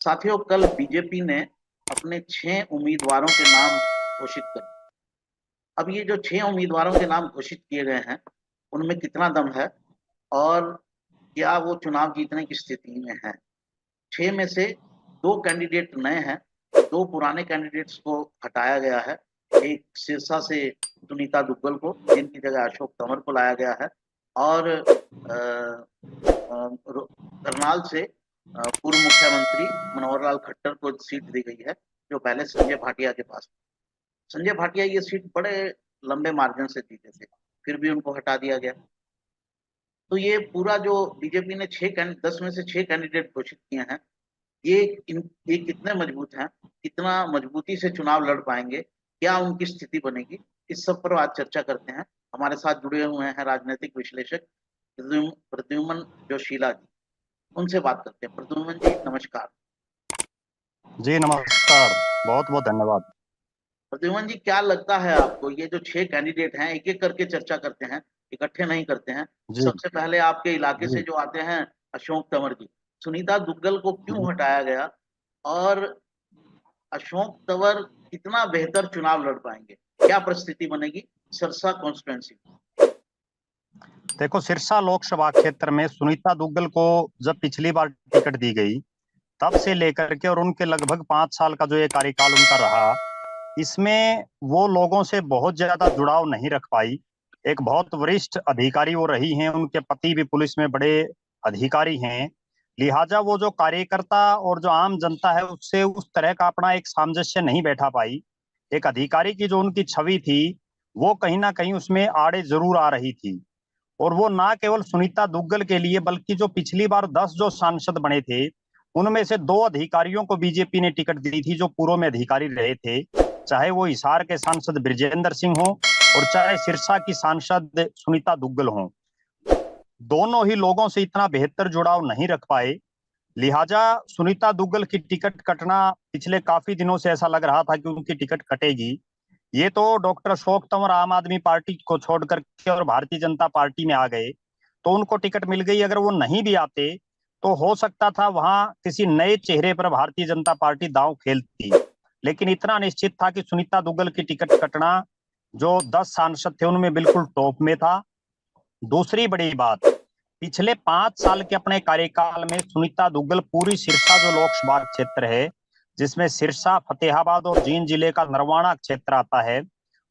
साथियों, कल बीजेपी ने अपने 6 उम्मीदवारों के नाम घोषित कर दिए। अब ये जो 6 उम्मीदवारों के नाम घोषित किए गए हैं, उनमें कितना दम है और क्या वो चुनाव जीतने की स्थिति में हैं? 6 में से 2 कैंडिडेट नए हैं, 2 पुराने कैंडिडेट्स को हटाया गया है। एक सिरसा से सुनीता दुग्गल को, जिनकी जगह अशोक तंवर को लाया गया है और करनाल से पूर्व मुख्यमंत्री मनोहर लाल खट्टर को सीट दी गई है, जो पहले संजय भाटिया के पास। संजय भाटिया ये सीट बड़े लंबे मार्जिन से जीते थे, फिर भी उनको हटा दिया गया। तो ये पूरा जो बीजेपी ने 10 में से 6 कैंडिडेट घोषित किए हैं, ये कितने मजबूत हैं, कितना मजबूती से चुनाव लड़ पाएंगे, क्या उनकी स्थिति बनेगी, इस सब पर आज चर्चा करते हैं। हमारे साथ जुड़े हुए हैं राजनीतिक विश्लेषक प्रद्युम्न जोशीला जी। उनसे बात करते हैं। प्रद्युम्न जी, नमस्कार। जी नमस्कार, बहुत बहुत धन्यवाद। प्रद्युम्न जी, क्या लगता है आपको, ये जो 6 कैंडिडेट हैं, एक एक करके चर्चा करते हैं, इकट्ठे नहीं करते हैं। जी सबसे पहले आपके इलाके से जी जो आते हैं, अशोक तंवर जी। सुनीता दुग्गल को क्यों जी। हटाया गया और अशोक तंवर कितना बेहतर चुनाव लड़ पाएंगे, क्या परिस्थिति बनेगी सिरसा कॉन्स्टिट्यूंसी? देखो, सिरसा लोकसभा क्षेत्र में सुनीता दुग्गल को जब पिछली बार टिकट दी गई, तब से लेकर के और उनके लगभग 5 साल का जो ये कार्यकाल उनका रहा, इसमें वो लोगों से बहुत ज्यादा जुड़ाव नहीं रख पाई। एक बहुत वरिष्ठ अधिकारी वो रही हैं, उनके पति भी पुलिस में बड़े अधिकारी हैं। लिहाजा वो जो कार्यकर्ता और जो आम जनता है, उससे उस तरह का अपना एक सामंजस्य नहीं बैठा पाई। एक अधिकारी की जो उनकी छवि थी, वो कहीं ना कहीं उसमें आड़े जरूर आ रही थी। और वो ना केवल सुनीता दुग्गल के लिए, बल्कि जो पिछली बार 10 जो सांसद बने थे, उनमें से 2 अधिकारियों को बीजेपी ने टिकट दी थी, जो पूर्व में अधिकारी रहे थे। चाहे वो हिसार के सांसद ब्रिजेंद्र सिंह हो और चाहे सिरसा की सांसद सुनीता दुग्गल हो, दोनों ही लोगों से इतना बेहतर जुड़ाव नहीं रख पाए। लिहाजा सुनीता दुग्गल की टिकट कटना पिछले काफी दिनों से ऐसा लग रहा था कि उनकी टिकट कटेगी। ये तो डॉक्टर अशोक तंवर आम आदमी पार्टी को छोड़ करके और भारतीय जनता पार्टी में आ गए, तो उनको टिकट मिल गई। अगर वो नहीं भी आते, तो हो सकता था वहां किसी नए चेहरे पर भारतीय जनता पार्टी दांव खेलती। लेकिन इतना निश्चित था कि सुनीता दुग्गल की टिकट कटना, जो 10 सांसद थे उनमें बिल्कुल टॉप में था। दूसरी बड़ी बात, पिछले 5 साल के अपने कार्यकाल में सुनीता दुग्गल पूरी सिरसा जो लोकसभा क्षेत्र है, जिसमें सिरसा, फतेहाबाद और जींद जिले का नरवाना क्षेत्र आता है,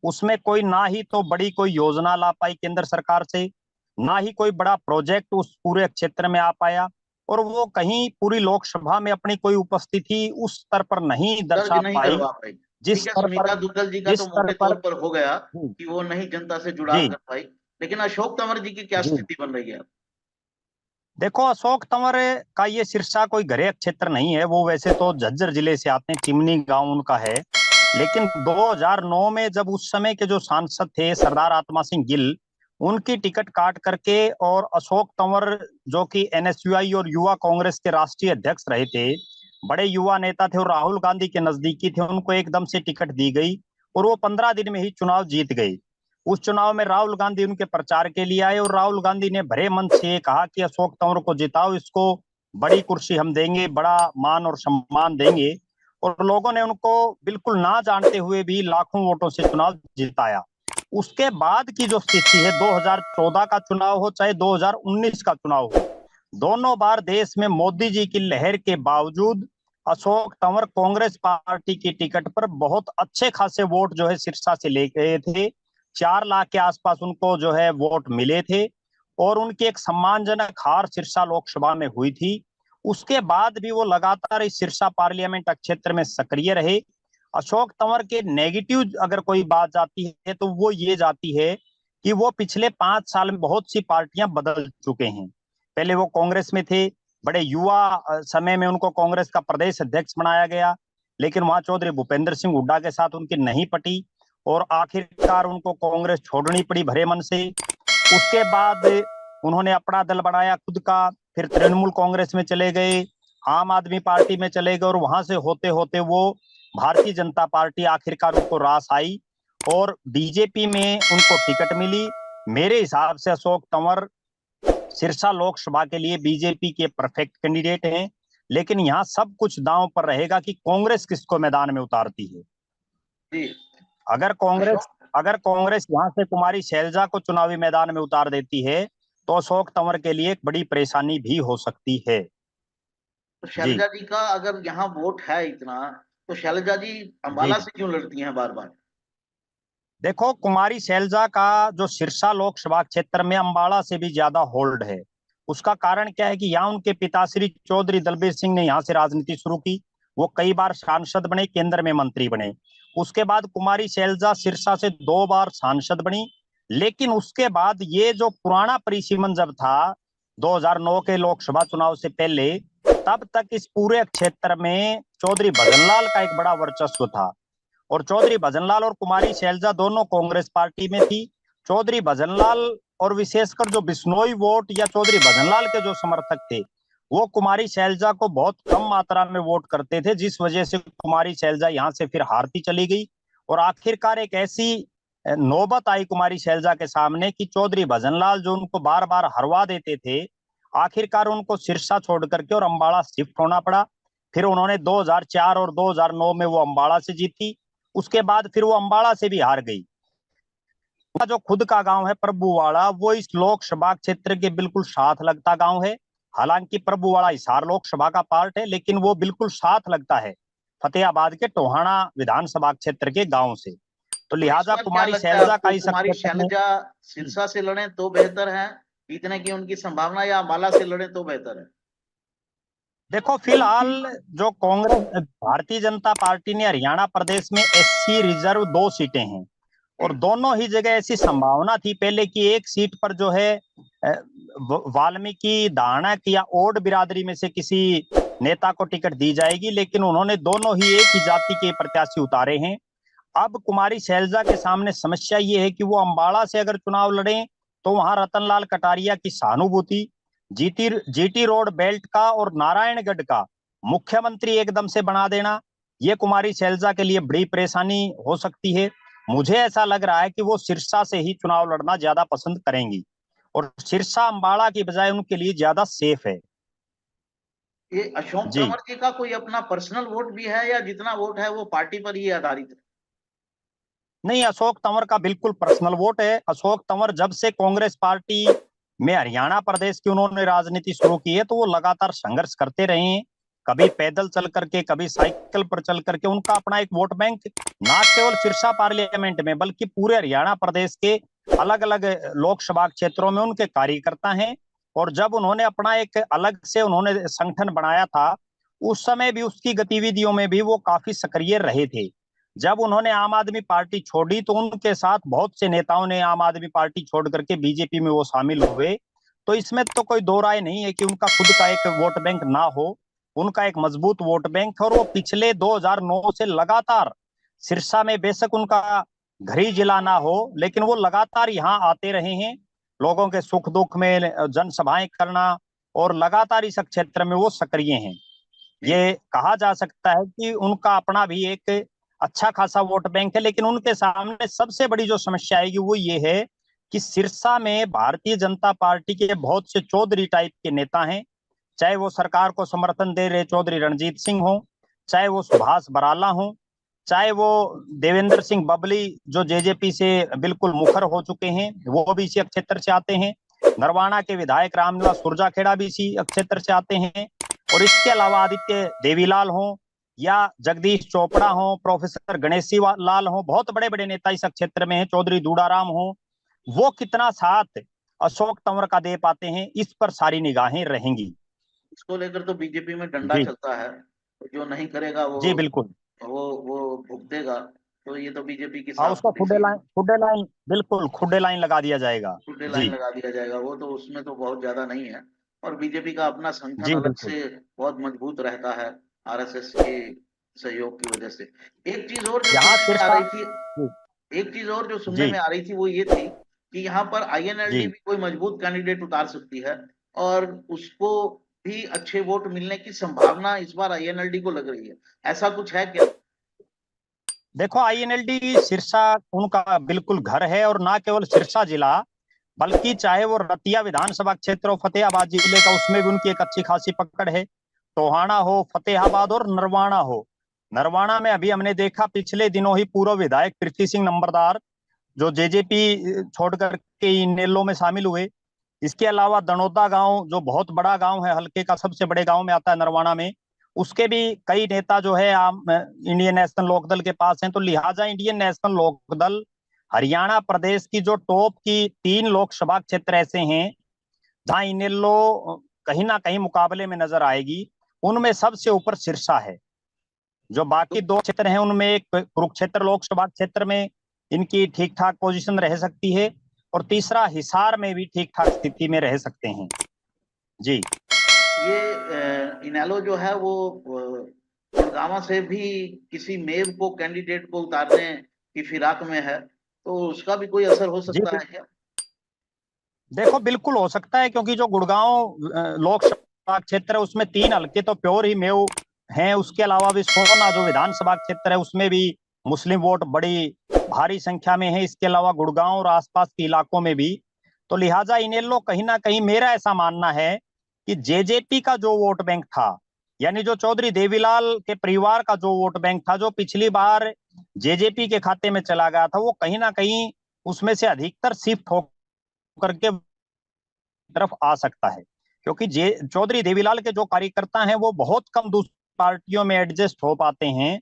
उसमें कोई ना ही तो बड़ी कोई योजना ला पाई केंद्र सरकार से, ना ही कोई बड़ा प्रोजेक्ट उस पूरे क्षेत्र में आ पाया। और वो कहीं पूरी लोकसभा में अपनी कोई उपस्थिति उस स्तर पर नहीं दर्ज दर्शा नहीं पाई, करवा पाई। जिस ठीक है, स्तर पर सुनीता दुग्गल जी का जिस तो स्तर मोटे तौर पर पर हो गया जी कि वो नहीं जनता से जुड़ाव जी कर पाई, लेकिन अशोक तंवर जी की क्या जी। स्थिति बन रही है? देखो, अशोक तंवर का ये सिरसा कोई घरे क्षेत्र नहीं है। वो वैसे तो झज्जर जिले से आते हैं, चिमनी गांव उनका है। लेकिन 2009 में जब उस समय के जो सांसद थे सरदार आत्मा सिंह गिल, उनकी टिकट काट करके और अशोक तंवर, जो कि एनएसयूआई और युवा कांग्रेस के राष्ट्रीय अध्यक्ष रहे थे, बड़े युवा नेता थे और राहुल गांधी के नजदीकी थे, उनको एकदम से टिकट दी गई और वो 15 दिन में ही चुनाव जीत गए। उस चुनाव में राहुल गांधी उनके प्रचार के लिए आए और राहुल गांधी ने भरे मन से कहा कि अशोक तंवर को जिताओ, इसको बड़ी कुर्सी हम देंगे, बड़ा मान और सम्मान देंगे। और लोगों ने उनको बिल्कुल ना जानते हुए भी लाखों वोटों से चुनाव जिताया। उसके बाद की जो स्थिति है, 2014 का चुनाव हो चाहे 2019 का चुनाव हो, दोनों बार देश में मोदी जी की लहर के बावजूद अशोक तंवर कांग्रेस पार्टी की टिकट पर बहुत अच्छे खासे वोट जो है सिरसा से ले गए थे। 4 लाख के आसपास उनको जो है वोट मिले थे और उनकी एक सम्मानजनक हार सिरसा लोकसभा में हुई थी। उसके बाद भी वो लगातार इस सिरसा पार्लियामेंट क्षेत्र में सक्रिय रहे। अशोक तंवर के नेगेटिव अगर कोई बात जाती है, तो वो ये जाती है कि वो पिछले 5 साल में बहुत सी पार्टियां बदल चुके हैं। पहले वो कांग्रेस में थे, बड़े युवा समय में उनको कांग्रेस का प्रदेश अध्यक्ष बनाया गया, लेकिन वहां चौधरी भूपेंद्र सिंह हुड्डा के साथ उनकी नहीं पटी और आखिरकार उनको कांग्रेस छोड़नी पड़ी भरे मन से। उसके बाद उन्होंने अपना दल बनाया खुद का, फिर तृणमूल कांग्रेस में चले गए, आम आदमी पार्टी में चले गए और वहां से होते होते वो भारतीय जनता पार्टी आखिरकार उनको रास आई और बीजेपी में उनको टिकट मिली। मेरे हिसाब से अशोक तंवर सिरसा लोकसभा के लिए बीजेपी के परफेक्ट कैंडिडेट हैं। लेकिन यहाँ सब कुछ दांव पर रहेगा कि कांग्रेस किसको मैदान में उतारती है। जी। अगर कांग्रेस अशोक, अगर कांग्रेस यहाँ से कुमारी शैलजा को चुनावी मैदान में उतार देती है तो अशोक तंवर के लिए एक बड़ी परेशानी भी हो सकती है। तो जी शैलजा जी का अगर यहाँ वोट है इतना, तो शैलजा जी जी अंबाला जी। से क्यों लड़ती हैं बार बार? देखो, कुमारी शैलजा का जो सिरसा लोकसभा क्षेत्र में अंबाला से भी ज्यादा होल्ड है। उसका कारण क्या है कि यहाँ उनके पिता श्री चौधरी दलबीर सिंह ने यहाँ से राजनीति शुरू की। वो कई बार सांसद बने, केंद्र में मंत्री बने। उसके बाद कुमारी शैलजा सिरसा से 2 बार सांसद बनी। लेकिन उसके बाद ये जो पुराना परिसीमन जब था 2009 के लोकसभा चुनाव से पहले, तब तक इस पूरे क्षेत्र में चौधरी भजनलाल का एक बड़ा वर्चस्व था। और चौधरी भजनलाल और कुमारी शैलजा दोनों कांग्रेस पार्टी में थी। चौधरी भजनलाल और विशेषकर जो बिश्नोई वोट या चौधरी भजनलाल के जो समर्थक थे, वो कुमारी शैलजा को बहुत कम मात्रा में वोट करते थे, जिस वजह से कुमारी शैलजा यहाँ से फिर हारती चली गई। और आखिरकार एक ऐसी नौबत आई कुमारी शैलजा के सामने कि चौधरी भजनलाल जो उनको बार बार हरवा देते थे, आखिरकार उनको सिरसा छोड़ करके और अंबाला शिफ्ट होना पड़ा। फिर उन्होंने 2004 और 2009 में वो अंबाला से जीती। उसके बाद फिर वो अंबाला से भी हार गई। उनका जो खुद का गांव है प्रभुवाड़ा, वो इस लोकसभा क्षेत्र के बिल्कुल साथ लगता गांव है। हालांकि प्रभुवाड़ा हिसार लोकसभा का पार्ट है, लेकिन वो बिल्कुल साथ लगता है फतेहाबाद के टोहाना विधानसभा क्षेत्र के गांव से। तो तो इस लिहाजा बार क्या कुमारी लगता है शैलजा का आपको, इस कुमारी क्षेत्र में। शैलजा सिरसा से लड़े तो बेहतर है जीतने की उनकी संभावना, या अंबाला से लड़े तो बेहतर है? देखो, फिलहाल जो कांग्रेस भारतीय जनता पार्टी ने हरियाणा प्रदेश में एससी रिजर्व 2 सीटें हैं। और दोनों ही जगह ऐसी संभावना थी पहले कि एक सीट पर जो है वाल्मीकि दानक या ओड बिरादरी में से किसी नेता को टिकट दी जाएगी, लेकिन उन्होंने दोनों ही एक ही जाति के प्रत्याशी उतारे हैं। अब कुमारी शैलजा के सामने समस्या ये है कि वो अंबाला से अगर चुनाव लड़े तो वहां रतनलाल कटारिया की सहानुभूति, जीटी जीटी रोड बेल्ट का और नारायणगढ़ का मुख्यमंत्री एकदम से बना देना, ये कुमारी शैलजा के लिए बड़ी परेशानी हो सकती है। मुझे ऐसा लग रहा है कि वो सिरसा से ही चुनाव लड़ना ज्यादा पसंद करेंगी और सिरसा अंबाला की बजाय उनके लिए ज्यादा सेफ है। ये अशोक जी तंवर जी का कोई अपना पर्सनल वोट भी है, या जितना वोट है वो पार्टी पर ही आधारित है? नहीं, अशोक तंवर का बिल्कुल पर्सनल वोट है। अशोक तंवर जब से कांग्रेस पार्टी में हरियाणा प्रदेश की उन्होंने राजनीति शुरू की है, तो वो लगातार संघर्ष करते रहे हैं। कभी पैदल चल करके, कभी साइकिल पर चल करके। उनका अपना एक वोट बैंक ना केवल सिरसा पार्लियामेंट में बल्कि पूरे हरियाणा प्रदेश के अलग अलग लोकसभा क्षेत्रों में उनके कार्यकर्ता हैं। और जब उन्होंने अपना एक अलग से उन्होंने संगठन बनाया था, उस समय भी उसकी गतिविधियों में भी वो काफी सक्रिय रहे थे। जब उन्होंने आम आदमी पार्टी छोड़ी तो उनके साथ बहुत से नेताओं ने आम आदमी पार्टी छोड़ करके बीजेपी में वो शामिल हुए। तो इसमें तो कोई दो राय नहीं है कि उनका खुद का एक वोट बैंक ना हो। उनका एक मजबूत वोट बैंक है और वो पिछले 2009 से लगातार सिरसा में, बेशक उनका घर ही जिला ना हो, लेकिन वो लगातार यहाँ आते रहे हैं। लोगों के सुख दुख में जनसभाएं करना, और लगातार इस क्षेत्र में वो सक्रिय हैं। जी। ये कहा जा सकता है कि उनका अपना भी एक अच्छा खासा वोट बैंक है। लेकिन उनके सामने सबसे बड़ी जो समस्या आएगी वो ये है कि सिरसा में भारतीय जनता पार्टी के बहुत से चौधरी टाइप के नेता हैं। चाहे वो सरकार को समर्थन दे रहे चौधरी रणजीत सिंह हो, चाहे वो सुभाष बराला हो, चाहे वो देवेंद्र सिंह बबली जो जेजेपी से बिल्कुल मुखर हो चुके हैं, वो भी इसी क्षेत्र से आते हैं। नरवाना के विधायक रामनिवास सुरजाखेड़ा भी इसी क्षेत्र से आते हैं। और इसके अलावा आदित्य देवीलाल हो या जगदीश चोपड़ा हो, प्रोफेसर गणेशी लाल हो, बहुत बड़े बड़े नेता इस क्षेत्र में हैं, चौधरी दूडाराम हो। वो कितना साथ अशोक तंवर का दे पाते हैं, इस पर सारी निगाहें रहेंगी। इसको लेकर तो बीजेपी में डंडा जी चलता है, तो जो नहीं करेगा जी बिल्कुल। वो भुगतेगा। तो ये तो बीजेपी की हाँ, साफ उसको पॉलिसी है। खुडे लाइन, बिल्कुल खुडे लाइन लगा दिया जाएगा। टूटे लाइन जी लगा दिया जाएगा, वो तो उसमें तो बहुत ज्यादा नहीं है। और बीजेपी का अपना संगठन जी अलग बिल्कुल। से बहुत मजबूत रहता है, आरएसएस के सहयोग की वजह से। एक चीज और जो यहाँ सुनने में आ सिरसा। रही थी जी एक चीज और जो सुनने जी में आ रही थी वो ये थी कि यहाँ पर आईएनएलडी जी। भी कोई मजबूत कैंडिडेट उतार सकती है, और उसको भी अच्छे वोट मिलने की संभावना इस बार आईएनएलडी को लग रही है। ऐसा कुछ है क्या? देखो, आईएनएलडी सिरसा उनका बिल्कुल घर है। और ना केवल सिरसा जिला, बल्कि चाहे वो रतिया विधानसभा क्षेत्र और फतेहाबाद जिले का, उसमें भी उनकी एक अच्छी खासी पकड़ है। टोहाना हो, फतेहाबाद और नरवाना हो। नरवाना में अभी हमने देखा पिछले दिनों ही पूर्व विधायक प्रीति सिंह नंबरदार जो जेजेपी छोड़ करके इनेलो में शामिल हुए। इसके अलावा दनोदा गांव जो बहुत बड़ा गांव है, हल्के का सबसे बड़े गांव में आता है नरवाना में, उसके भी कई नेता जो है आम इंडियन नेशनल लोकदल के पास हैं। तो लिहाजा इंडियन नेशनल लोकदल हरियाणा प्रदेश की जो टॉप की 3 लोकसभा क्षेत्र ऐसे हैं जहां इनेलो कहीं ना कहीं मुकाबले में नजर आएगी, उनमें सबसे ऊपर सिरसा है। जो बाकी 2 क्षेत्र हैं उनमें एक कुरुक्षेत्र लोकसभा क्षेत्र में इनकी ठीक ठाक पोजीशन रह सकती है, और तीसरा हिसार में भी ठीक ठाक स्थिति में रह सकते हैं। जी, ये इनेलो जो है वो गुड़गांव से भी किसी मेव को कैंडिडेट को उतारने की फिराक में है, तो उसका भी कोई असर हो जी, सकता है क्या? देखो बिल्कुल हो सकता है, क्योंकि जो गुड़गांव लोकसभा क्षेत्र है उसमें 3 हल्के तो प्योर ही मेव हैं। उसके अलावा भी सोना जो विधानसभा क्षेत्र है उसमें भी मुस्लिम वोट बड़ी भारी संख्या में है। इसके अलावा गुड़गांव और आसपास के इलाकों में भी। तो लिहाजा इनेलो कहीं ना कहीं, मेरा ऐसा मानना है कि जेजेपी का जो वोट बैंक था, यानी जो चौधरी देवीलाल के परिवार का जो वोट बैंक था, जो पिछली बार जेजेपी के खाते में चला गया था, वो कहीं ना कहीं उसमें से अधिकतर शिफ्ट हो करके तरफ आ सकता है। क्योंकि जे चौधरी देवीलाल के जो कार्यकर्ता हैं वो बहुत कम दूसरी पार्टियों में एडजस्ट हो पाते हैं।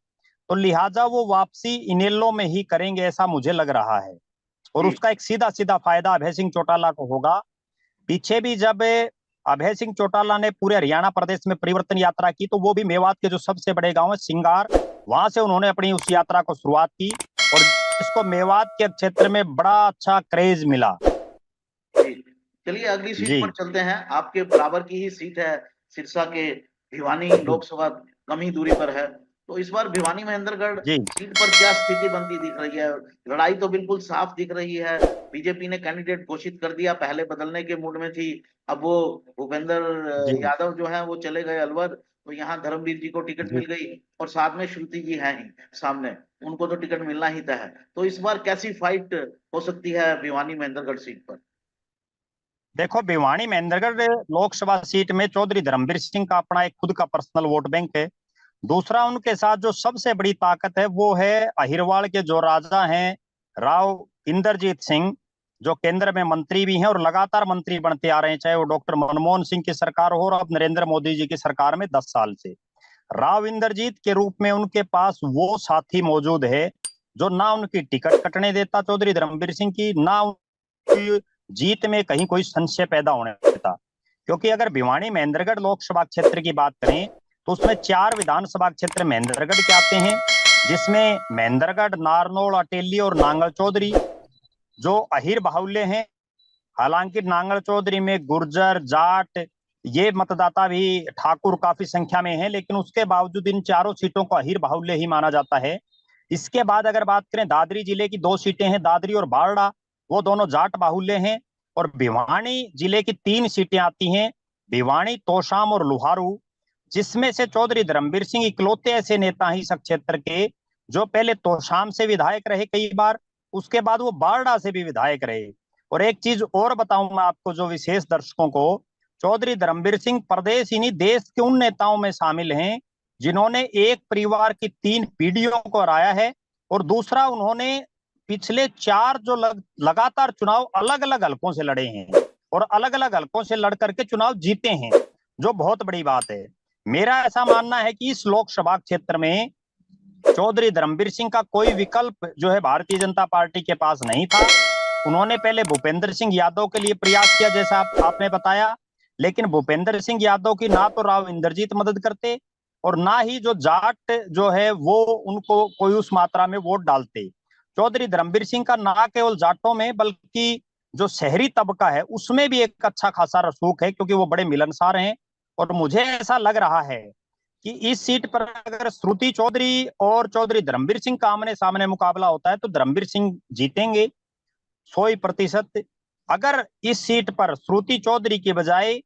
तो लिहाजा वो वापसी इनेलो में ही करेंगे, ऐसा मुझे लग रहा है। और जी। उसका एक सीधा सीधा फायदा अभय सिंह चौटाला को होगा। पीछे भी जब अभय सिंह चौटाला ने पूरे हरियाणा प्रदेश में परिवर्तन यात्रा की, तो वो भी मेवात के जो सबसे बड़े गांव है सिंगार, वहां से उन्होंने अपनी उस यात्रा को शुरुआत की, और इसको मेवात के क्षेत्र में बड़ा अच्छा क्रेज मिला। जी, चलिए अगली सीट पर जी, चलते हैं। आपके बराबर की ही सीट है, सिरसा के भिवानी लोकसभा कम ही दूरी पर है। तो इस बार भिवानी महेंद्रगढ़ जी, सीट पर क्या स्थिति बनती दिख रही है? लड़ाई तो बिल्कुल साफ दिख रही है। बीजेपी ने कैंडिडेट घोषित कर दिया, पहले बदलने के मूड में थी। अब वो भूपेंद्र जी, यादव जो है वो चले गए अलवर, तो यहाँ धर्मवीर जी को टिकट जी। मिल गई, और साथ में श्रुति जी हैं ही सामने, उनको तो टिकट मिलना ही तय है। तो इस बार कैसी फाइट हो सकती है भिवानी महेंद्रगढ़ सीट पर? देखो, भिवानी महेंद्रगढ़ लोकसभा सीट में चौधरी धर्मवीर सिंह का अपना एक खुद का पर्सनल वोट बैंक है। दूसरा, उनके साथ जो सबसे बड़ी ताकत है वो है अहिरवाड़ के जो राजा हैं राव इंद्रजीत सिंह, जो केंद्र में मंत्री भी हैं और लगातार मंत्री बनते आ रहे हैं, चाहे वो डॉक्टर मनमोहन सिंह की सरकार हो और अब नरेंद्र मोदी जी की सरकार में 10 साल से। राव इंद्रजीत के रूप में उनके पास वो साथी मौजूद है जो ना उनकी टिकट कटने देता चौधरी धर्मवीर सिंह की, ना उनकी जीत में कहीं कोई संशय पैदा होने देता। क्योंकि अगर भिवानी महेंद्रगढ़ लोकसभा क्षेत्र की बात करें तो उसमें 4 विधानसभा क्षेत्र महेंद्रगढ़ के आते हैं, जिसमें महेंद्रगढ़, नारनौल, अटेली और नांगल चौधरी जो अहिर बाहुल्य हैं। हालांकि नांगल चौधरी में गुर्जर, जाट, ये मतदाता भी ठाकुर काफी संख्या में है, लेकिन उसके बावजूद इन चारों सीटों को अहिर बाहुल्य ही माना जाता है। इसके बाद अगर बात करें दादरी जिले की, 2 सीटें हैं, दादरी और बारडा, वो दोनों जाट बाहुल्य हैं। और भिवानी जिले की 3 सीटें आती हैं, भिवानी, तोशाम और लुहारू, जिसमें से चौधरी धर्मवीर सिंह इकलौते ऐसे नेता हैं इस क्षेत्र के जो पहले तोशाम से विधायक रहे कई बार, उसके बाद वो बारडा से भी विधायक रहे। और एक चीज और बताऊं मैं आपको जो विशेष दर्शकों को, चौधरी धर्मवीर सिंह प्रदेश ही नहीं देश के उन नेताओं में शामिल हैं जिन्होंने एक परिवार की 3 पीढ़ियों को हराया है। और दूसरा, उन्होंने पिछले 4 जो लगातार चुनाव अलग अलग हलकों से लड़े हैं और अलग अलग हलकों से लड़ करके चुनाव जीते हैं, जो बहुत बड़ी बात है। मेरा ऐसा मानना है कि इस लोकसभा क्षेत्र में चौधरी धर्मवीर सिंह का कोई विकल्प जो है भारतीय जनता पार्टी के पास नहीं था। उन्होंने पहले भूपेंद्र सिंह यादव के लिए प्रयास किया, जैसा आपने बताया, लेकिन भूपेंद्र सिंह यादव की ना तो राव इंद्रजीत मदद करते और ना ही जो जाट जो है वो उनको कोई उस मात्रा में वोट डालते। चौधरी धर्मवीर सिंह का ना केवल जाटों में बल्कि जो शहरी तबका है उसमें भी एक अच्छा खासा रसूख है, क्योंकि वो बड़े मिलनसार हैं। और मुझे ऐसा लग रहा है कि इस सीट पर अगर श्रुति चौधरी और चौधरी धर्मवीर सिंह का आमने सामने मुकाबला होता है तो धर्मवीर सिंह जीतेंगे 100%। अगर इस सीट पर श्रुति चौधरी की बजाय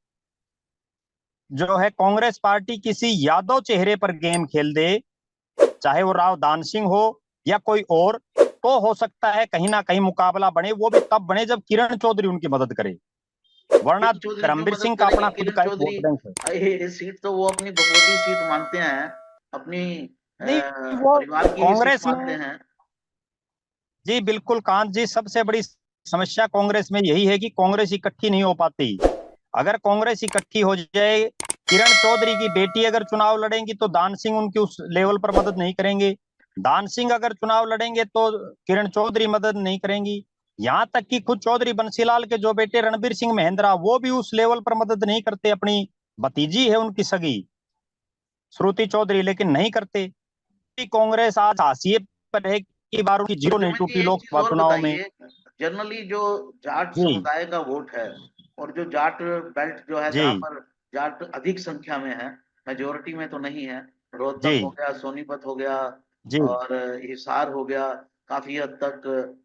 जो है कांग्रेस पार्टी किसी यादव चेहरे पर गेम खेल दे, चाहे वो राव दान सिंह हो या कोई और, तो हो सकता है कहीं ना कहीं मुकाबला बने, वो भी तब बने जब किरण चौधरी उनकी मदद करे। वरना किरण चौधरी क्यों धर्मवीर मदद सिंह का करेंगे? अपना खुद किरण का एक चौधरी, वोट बैंक है। ये सीट तो वो अपनी बखूबी सीट मानते हैं, अपनी नहीं, वो परिवार की ही सीट कांग्रेस मानते में, हैं। जी बिल्कुल कांत जी, सबसे बड़ी समस्या कांग्रेस में यही है कि कांग्रेस इकट्ठी नहीं हो पाती। अगर कांग्रेस इकट्ठी हो जाए, किरण चौधरी की बेटी अगर चुनाव लड़ेंगी तो दान सिंह उनकी उस लेवल पर मदद नहीं करेंगे। दान सिंह अगर चुनाव लड़ेंगे तो किरण चौधरी मदद नहीं करेंगी। यहां तक कि खुद चौधरी बंसीलाल के जो बेटे रणबीर सिंह महेंद्रा, वो भी उस लेवल पर मदद नहीं करते। अपनी भतीजी है उनकी सगी श्रुति चौधरी, लेकिन नहीं करते। कांग्रेस आज हाशिए पर है कि बार उनकी जीरो नहीं सुमित जी टूटी एक चीज लोकसभा और चुनाव में। बताइए, जनरली जो जाट जी समुदाय का वोट है और जो जाट बेल्ट जो है, जहाँ जी पर जाट अधिक संख्या में है, मेजोरिटी में तो नहीं है, रोहतक हो जी गया, सोनीपत हो गया जी और हिसार हो गया, काफी हद तक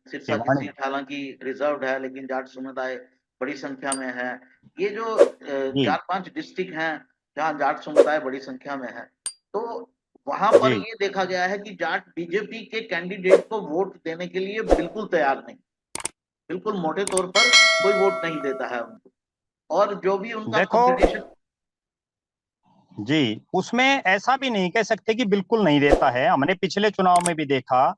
सिरसा की भिवानी। सीट हालांकि रिजर्व्ड है, लेकिन जाट समुदाय बड़ी संख्या में है। ये जो जी 4-5 डिस्ट्रिक्ट हैं जहाँ जाट समुदाय बड़ी संख्या में है, तो वहां पर जी ये देखा गया है कि जाट बीजेपी के कैंडिडेट को वोट देने के लिए बिल्कुल तैयार नहीं, बिल्कुल मोटे तौर पर कोई वोट नहीं देता है उनको, और जो भी उनका देखो, कंपटीशन। जी उसमें ऐसा भी नहीं कह सकते कि बिल्कुल नहीं देता है। हमने पिछले चुनाव में भी देखा,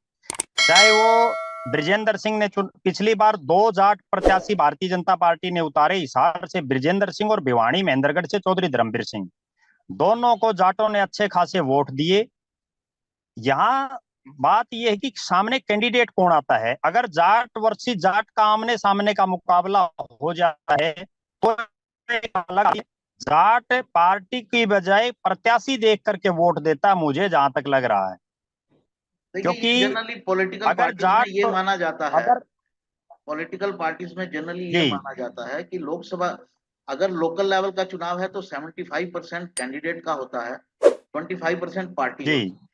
चाहे वो ब्रिजेंद्र सिंह ने पिछली बार दो जाट प्रत्याशी भारतीय जनता पार्टी ने उतारे, हिसार से ब्रिजेंद्र सिंह और भिवानी महेंद्रगढ़ से चौधरी धर्मवीर सिंह। दोनों को जाटों ने अच्छे खासे वोट दिए। यहाँ बात यह है कि सामने कैंडिडेट कौन आता है। अगर जाट वर्सेस जाट का आमने सामने का मुकाबला हो जाता है तो एक अलग, जाट पार्टी की बजाय प्रत्याशी देख करके वोट देता है, मुझे जहां तक लग रहा है। देखिए, ये क्योंकि जनरली पॉलिटिकल अगर पार्टीज में जाट, ये माना जाता है, अगर, पॉलिटिकल पार्टीज में जनरली ये जी माना जाता है कि लोकसभा, अगर लोकल लेवल का चुनाव है तो 75% कैंडिडेट का होता है, 25% पार्टी जी होती है,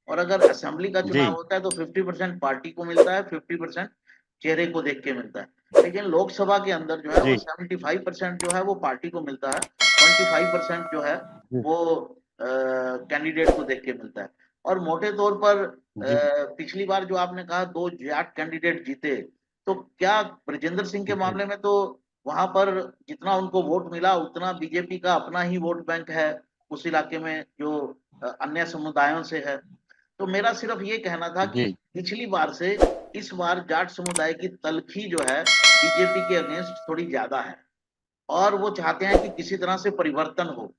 और अगर असेंबली का जी चुनाव होता है तो 50% पार्टी को मिलता है, 50% चेहरे को देख के मिलता है। लेकिन लोकसभा के अंदर जो है वो जी 75% जो है वो पार्टी को मिलता है, 25% जो है जी वो कैंडिडेट को देख के मिलता है। और मोटे तौर पर जी पिछली बार जो आपने कहा दो जाट कैंडिडेट जीते, तो क्या ब्रजेंद्र सिंह के जी मामले में तो वहां पर जितना उनको वोट मिला उतना बीजेपी का अपना ही वोट बैंक है उस इलाके में, जो अन्य समुदायों से है। तो मेरा सिर्फ ये कहना था कि जी पिछली बार से इस बार जाट समुदाय की तलखी जो है बीजेपी के अगेंस्ट थोड़ी ज्यादा है, और वो चाहते हैं कि किसी तरह से परिवर्तन हो।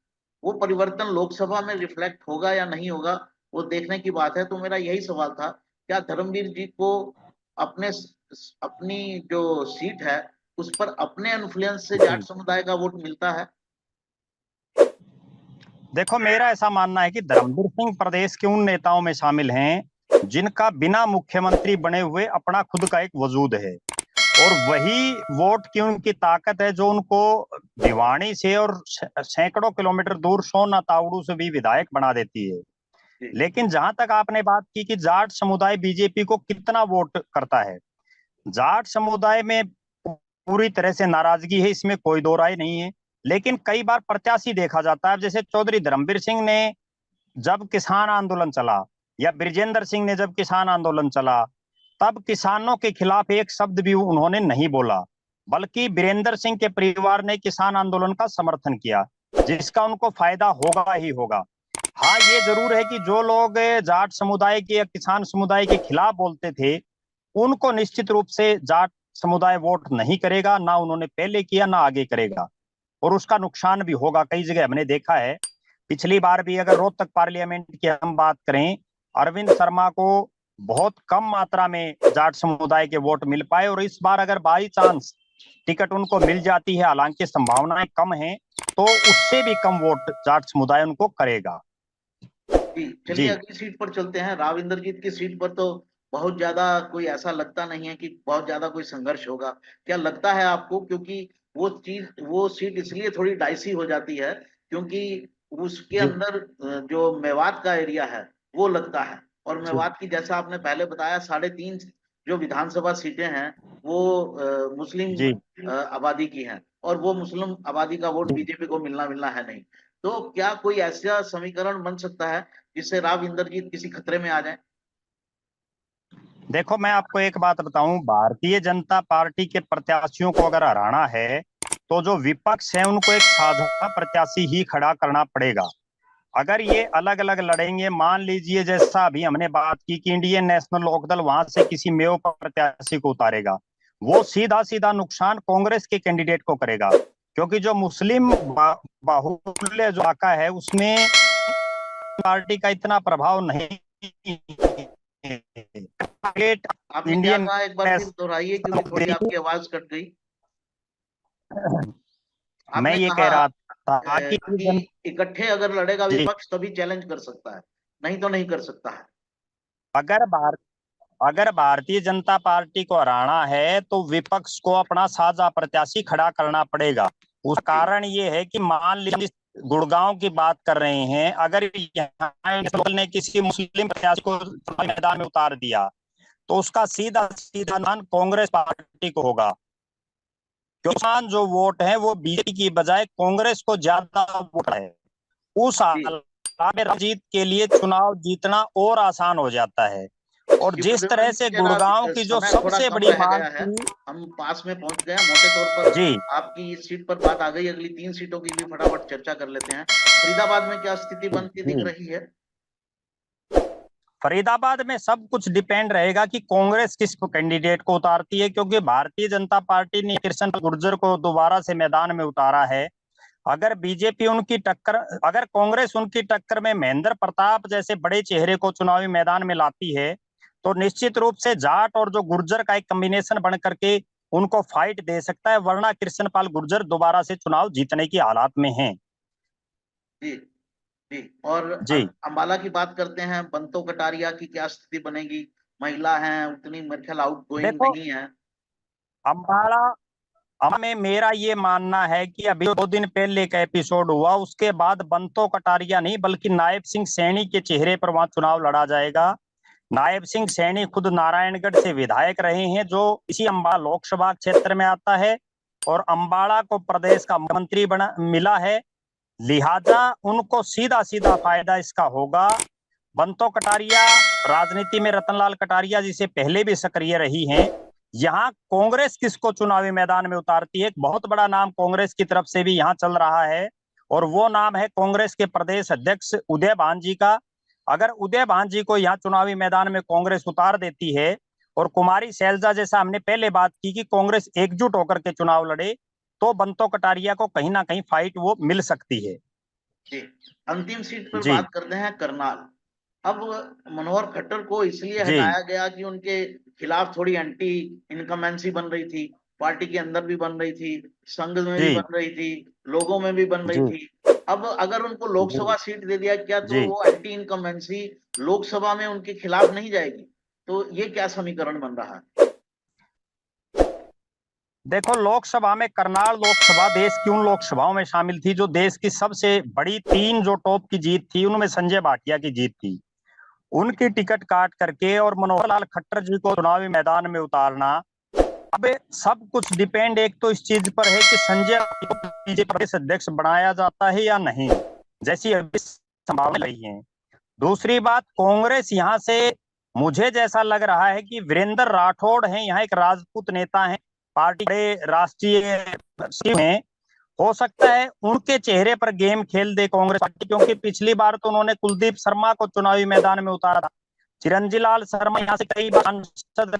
वो परिवर्तन लोकसभा में रिफ्लेक्ट होगा या नहीं होगा, वो देखने की बात है। तो मेरा यही सवाल था, क्या धर्मवीर जी को अपने अपनी जो सीट है उस पर अपने इन्फ्लुएंस से जाट जी। समुदाय का वोट मिलता है? देखो, मेरा ऐसा मानना है कि धर्मवीर सिंह प्रदेश के उन नेताओं में शामिल हैं जिनका बिना मुख्यमंत्री बने हुए अपना खुद का एक वजूद है, और वही वोट की उनकी ताकत है जो उनको भिवानी से और सैकड़ों किलोमीटर दूर सोना तावड़ू से भी विधायक बना देती है। जी लेकिन जहां तक आपने बात की कि जाट समुदाय बीजेपी को कितना वोट करता है, जाट समुदाय में पूरी तरह से नाराजगी है, इसमें कोई दो राय नहीं है। लेकिन कई बार प्रत्याशी देखा जाता है, जैसे चौधरी धर्मवीर सिंह ने जब किसान आंदोलन चला, या ब्रिजेंद्र सिंह ने जब किसान आंदोलन चला, तब किसानों के खिलाफ एक शब्द भी उन्होंने नहीं बोला, बल्कि बीरेंद्र सिंह के परिवार ने किसान आंदोलन का समर्थन किया, जिसका उनको फायदा होगा ही होगा। हाँ, ये जरूर है कि जो लोग जाट समुदाय के या किसान समुदाय के खिलाफ बोलते थे, उनको निश्चित रूप से जाट समुदाय वोट नहीं करेगा, ना उन्होंने पहले किया ना आगे करेगा, और उसका नुकसान भी होगा। कई जगह हमने देखा है, पिछली बार भी अगर रोहतक पार्लियामेंट की हम बात करें, अरविंद शर्मा को बहुत कम मात्रा में जाट समुदाय के वोट मिल पाए, और इस बार अगर बाई चांस टिकट उनको मिल जाती है, हालांकि संभावनाएं कम हैं, तो उससे भी कम वोट जाट समुदाय उनको करेगा। जी, चलिए जी अगली सीट पर चलते हैं। राव इंद्रजीत की सीट पर तो बहुत ज्यादा कोई ऐसा लगता नहीं है कि बहुत ज्यादा कोई संघर्ष होगा। क्या लगता है आपको? क्योंकि वो सीट इसलिए थोड़ी डाइसी हो जाती है क्योंकि उसके जी अंदर जो मेवात का एरिया है वो लगता है, और जी मेवात की जैसा आपने पहले बताया 3.5 जो विधानसभा सीटें हैं वो मुस्लिम जी आबादी की हैं, और वो मुस्लिम आबादी का वोट जी। बीजेपी को मिलना मिलना है नहीं। तो क्या कोई ऐसा समीकरण बन सकता है जिससे राव इंद्रजीत किसी खतरे में आ जाए? देखो, मैं आपको एक बात बताऊं, भारतीय जनता पार्टी के प्रत्याशियों को अगर हराना है तो जो विपक्ष है उनको एक साझा प्रत्याशी ही खड़ा करना पड़ेगा। अगर ये अलग अलग लड़ेंगे, मान लीजिए जैसा अभी हमने बात की कि इंडियन नेशनल लोकदल वहां से किसी मेयो प्रत्याशी को उतारेगा, वो सीधा सीधा नुकसान कांग्रेस के कैंडिडेट को करेगा, क्योंकि जो मुस्लिम बाहुल्य जो इलाका है उसमें पार्टी का इतना प्रभाव नहीं। आपने क्या इंडियन कहा, एक बार फिर दोहराइए क्योंकि थोड़ी आपकी आवाज कट गई। मैं आपने ये कह कहा रहा था कि इकट्ठे अगर लड़ेगा जी, विपक्ष तभी चैलेंज कर सकता है, नहीं तो नहीं कर सकता है। अगर अगर भारतीय जनता पार्टी को हराना है तो विपक्ष को अपना साझा प्रत्याशी खड़ा करना पड़ेगा। उस कारण ये है कि मान लीजिए गुड़गांव की बात कर रहे हैं, अगर यहाँ ने किसी मुस्लिम प्रत्याशी को मैदान में उतार दिया तो उसका सीधा सीधा नुकसान कांग्रेस पार्टी को होगा, क्योंकि जो वोट है वो बीजेपी की बजाय कांग्रेस को ज्यादा वोट है। उस हालात में जीत के लिए चुनाव जीतना और आसान हो जाता है। और जी जिस तरह प्रद्युम्न से जी, जरा गुड़गांव की जो समय थोड़ा सबसे कम बड़ी रह मांग गया है, थी हम पास में पहुंच गए हैं। मोटे तौर पर जी, आपकी इस सीट पर बात आ गई, अगली 3 सीटों की भी फटाफट चर्चा कर लेते हैं। फरीदाबाद में क्या स्थिति बनती दिख जी, रही है? फरीदाबाद में सब कुछ डिपेंड रहेगा कि कांग्रेस किस कैंडिडेट को उतारती है, क्योंकि भारतीय जनता पार्टी ने कृष्ण गुर्जर को दोबारा से मैदान में उतारा है। अगर बीजेपी उनकी टक्कर, अगर कांग्रेस उनकी टक्कर में महेंद्र प्रताप जैसे बड़े चेहरे को चुनावी मैदान में लाती है तो निश्चित रूप से जाट और जो गुर्जर का एक कॉम्बिनेशन बन करके उनको फाइट दे सकता है, वरना कृष्णपाल गुर्जर दोबारा से चुनाव जीतने की हालात में हैं। जी जी। और जी अंबाला की बात करते हैं, बंतो कटारिया की क्या स्थिति बनेगी? महिला हैं, उतनी मेरे ख्याल आउट गोइंग देखो, नहीं है। अम्बाला में मेरा ये मानना है कि अभी 2 दिन पहले का एपिसोड हुआ, उसके बाद बंतो कटारिया नहीं बल्कि नायब सिंह सैनी के चेहरे पर वहां चुनाव लड़ा जाएगा। नायब सिंह सैनी खुद नारायणगढ़ से विधायक रहे हैं, जो इसी अम्बाला लोकसभा क्षेत्र में आता है, और अम्बाला को प्रदेश का मंत्री बना मिला है, लिहाजा उनको सीधा सीधा फायदा इसका होगा। बंतो कटारिया राजनीति में रतनलाल कटारिया जी से पहले भी सक्रिय रही हैं। यहाँ कांग्रेस किसको चुनावी मैदान में उतारती है, एक बहुत बड़ा नाम कांग्रेस की तरफ से भी यहाँ चल रहा है, और वो नाम है कांग्रेस के प्रदेश अध्यक्ष उदय भान जी का। अगर उदय भान जी को यहाँ चुनावी मैदान में कांग्रेस उतार देती है और कुमारी शैलजा जैसा हमने पहले बात की कि कांग्रेस एकजुट होकर के चुनाव लड़े, तो बंतो कटारिया को कहीं ना कहीं फाइट वो मिल सकती है। जी। अंतिम सीट पर जी बात करते हैं, करनाल। अब मनोहर खट्टर को इसलिए जी हटाया गया कि उनके खिलाफ थोड़ी एंटी इनकमेंसी बन रही थी, पार्टी के अंदर भी बन रही थी, संघ में भी जी बन रही थी, लोगों में भी बन रही जी थी। अब अगर उनको जी लोकसभा सीट दे दिया, क्या तो जी वो एंटी इनकमेंसी लोकसभा में उनके खिलाफ नहीं जाएगी? तो ये क्या समीकरण बन रहा है? देखो, लोकसभा में करनाल लोकसभा देश की उन लोकसभाओं में शामिल थी जो देश की सबसे बड़ी 3 जो टॉप की जीत थी उनमें संजय भाटिया की जीत थी। उनकी टिकट काट करके और मनोहर लाल खट्टर जी को चुनावी मैदान में उतारना, अब सब कुछ डिपेंड एक तो इस चीज पर है कि संजय को बीजेपी प्रदेश अध्यक्ष बनाया जाता है या नहीं, जैसी अभी संभावना रही है। दूसरी बात, कांग्रेस यहाँ से मुझे जैसा लग रहा है कि वीरेंद्र राठौड़ हैं, यहाँ एक राजपूत नेता हैं, पार्टी के राष्ट्रीय सचिव हैं, हो सकता है उनके चेहरे पर गेम खेल दे कांग्रेस पार्टी, क्योंकि पिछली बार तो उन्होंने कुलदीप शर्मा को चुनावी मैदान में उतारा था। चिरंजी लाल शर्मा यहाँ से कई बार सांसद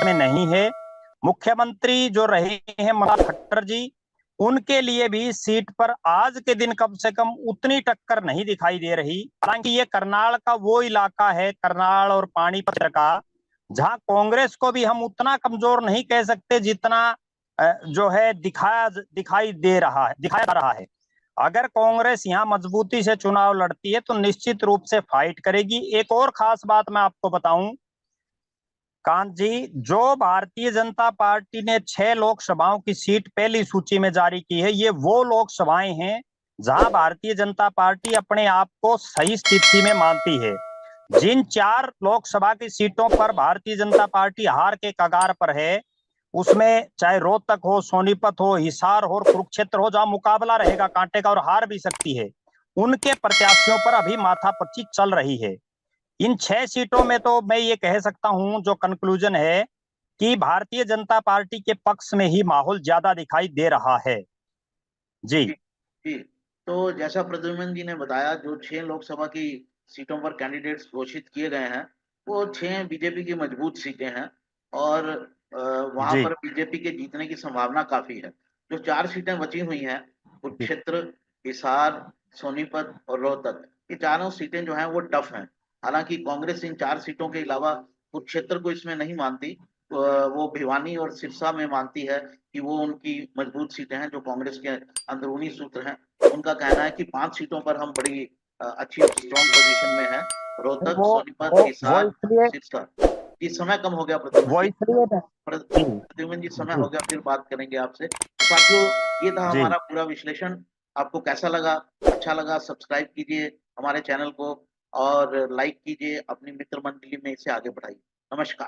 में नहीं है। मुख्यमंत्री जो रहे हैं मनोहर खट्टर जी, उनके लिए भी सीट पर आज के दिन कम से कम उतनी टक्कर नहीं दिखाई दे रही। हालांकि ये करनाल का वो इलाका है, करनाल और पानीपत का, जहां कांग्रेस को भी हम उतना कमजोर नहीं कह सकते जितना जो है दिखाया जा रहा है। अगर कांग्रेस यहाँ मजबूती से चुनाव लड़ती है तो निश्चित रूप से फाइट करेगी। एक और खास बात मैं आपको बताऊं कांत जी, जो भारतीय जनता पार्टी ने 6 लोकसभाओं की सीट पहली सूची में जारी की है, ये वो लोकसभाएं हैं जहां भारतीय जनता पार्टी अपने आप को सही स्थिति में मानती है। जिन 4 लोकसभा की सीटों पर भारतीय जनता पार्टी हार के कगार पर है, उसमें चाहे रोहतक हो, सोनीपत हो, हिसार हो, कुरुक्षेत्र हो, जहां मुकाबला रहेगा कांटे का और हार भी सकती है, उनके प्रत्याशियों पर अभी माथापच्ची चल रही है। इन 6 सीटों में तो मैं ये कह सकता हूं, जो कंक्लूजन है कि भारतीय जनता पार्टी के पक्ष में ही माहौल ज्यादा दिखाई दे रहा है। जी जी जी। तो जैसा प्रद्युम्न जी ने बताया, जो 6 लोकसभा की सीटों पर कैंडिडेट्स घोषित किए गए हैं, वो 6 बीजेपी की मजबूत सीटें हैं और वहां जी पर बीजेपी के जीतने की संभावना काफी है। जो 4 सीटें बची हुई हैं, कुरुक्षेत्र, हिसार, सोनीपत और रोहतक, ये चारों सीटें जो हैं वो टफ हैं। हालांकि कांग्रेस इन 4 सीटों के अलावा कुरुक्षेत्र को इसमें नहीं मानती, वो भिवानी और सिरसा में मानती है कि वो उनकी मजबूत सीटें हैं। जो कांग्रेस के अंदरूनी सूत्र हैं, उनका कहना है कि 5 सीटों पर हम बड़ी अच्छी स्ट्रॉन्ग पोजीशन में हैं। रोहतक, वो सोनीपत, वो हिसार, इसलिए सिरसा। ये समय कम हो गया प्रद्युम्न वो जी। इसलिए जी प्रद्युम्न जी, समय जी हो गया, फिर बात करेंगे आपसे। तो साथियों, ये था जी हमारा पूरा विश्लेषण। आपको कैसा लगा? अच्छा लगा, सब्सक्राइब कीजिए हमारे चैनल को और लाइक कीजिए, अपनी मित्र मंडली में इसे आगे बढ़ाइए। नमस्कार।